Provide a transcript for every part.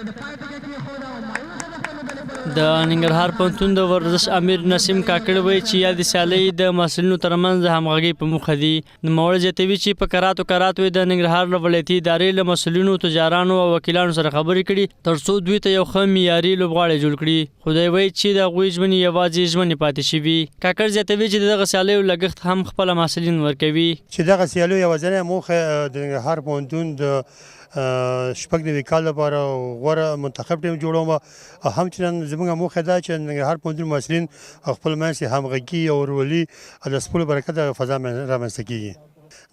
د ننګرهار پوهنتون د ورزش امیر نسیم کاکړ وایي چې یادې سیالۍ د محصلینو ترمنځ د همغږۍ په موخه دي. نوموړی زیاتوي چې په کراتو د ننګرهار له ولایتي ادارې له مسؤلینو، تجارانو او وکیلانو سره خبرې کړي تر څو دوی ته یو ښه معیاري لوبغاړی جوړ کړي. خو دوی وایي چې د هغوی ژمنې یوازې ژمنې پاتې شوي. کاکړ زیاتوي چې د دغه سیالیو لګښت هم خپله محصلین ورکوي. چې دغه سیالیو یوازینۍ موخه د ننګرهار پوهنتون د شپږ نوي کال لپاره غوره منتخب ټیم جوړوم او همچنان زموږ موخه ده چې ننګرهار پوهنتون محصلین خپل منځ همغږي او ورولي د سپورټ برکت فضا رامنځته کیږي.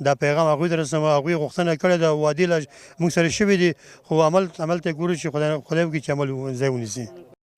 دا پیغام هغوی ته رسوم. هغوی غوښتنه کړې ده، وعدې له موږ سره شوي دي، خو عمل ته ګورو چې خدای وکړي چې عمل ځای ونیسي.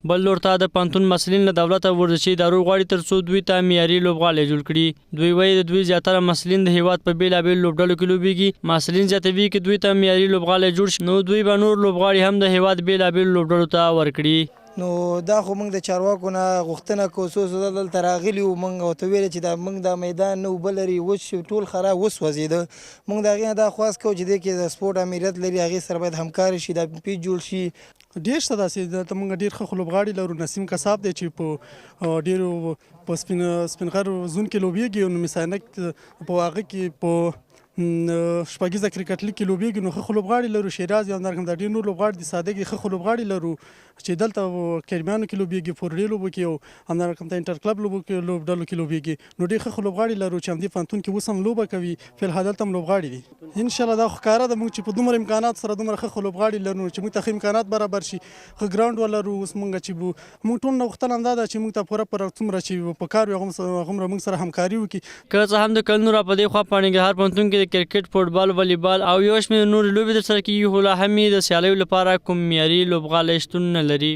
بل لور ته د پوهنتون محصلین له دولته ورزشي ادارو غواړي تر څو دوی ته معیاري لوبغاړي جوړ کړي. دوی وایي د دوی زیاتره محصلین د هیواد په بېلابېلو لوبډلو کې لوبېږي. محصلین زیاتوي که دوی ته معیاري لوبغاړي جوړ شي نو دوی به نور لوبغاړي هم د هیواد بېلابېلو لوبډلو ته ورکړي. نو دا خو موږ د چارواکو نه غوښتنه کوو، څو دلته راغلي وو، موږ ورته ویل چې دا موږ دا میدان نه اوبه لري، وچ ټول خراب وسوځېده. موږ د هغې نه دا خواست کوو چې دې کې د سپورټ امریت لري، هغې سره باید همکاري شي، دا پیچ جوړ شي. ډېر شته داسې دلته موږ ډېر ښه لوبغاړي لرو. نسیم کساب دی چې په ډېرو په سپین غر زون کې لوبېږي، نو مثانک په هغه کې په شپږیزه کرکټ لیګ کې لوبېږي، نو ښه لوبغاړي لرو. شیراز یو همدارنګه دا ډېر نور لوبغاړي دي، صادق دي، ښه لوبغاړي لرو چې دلته کریمیانو کې لوبېږي، فورډې لوبو کې او همدارنګه د انټر کلب لوبډلو کې لوبېږي. نو ډېر ښه لوبغاړي لرو چې همدې پوهنتون کې اوس هم لوبه کوي. فلحال دلته هم لوبغاړي دي. انشاءالله دا خو ښکاره ده موږ چې په دومره امکانات سره دومره ښه لوبغاړي لرو چې موږ ته ښه امکانات برابر شي، ښه ګراوند ولرو. اوس موږ چې موږ ټول نه غوښتنه همدا ده چې موږ ته پوره څومره چې په کار وي هغومره موږ سره همکاري وکړي. که څه هم د کلونو را په دې خوا په ننګرهار پوهنتون کې د کرکټ، فوټبال، والیبال او یو شمېر نورې لوبې ترسره کېږي، خو لا هم یې د سیالیو لپاره کوم معیاري لوبغالی شتون نه لري.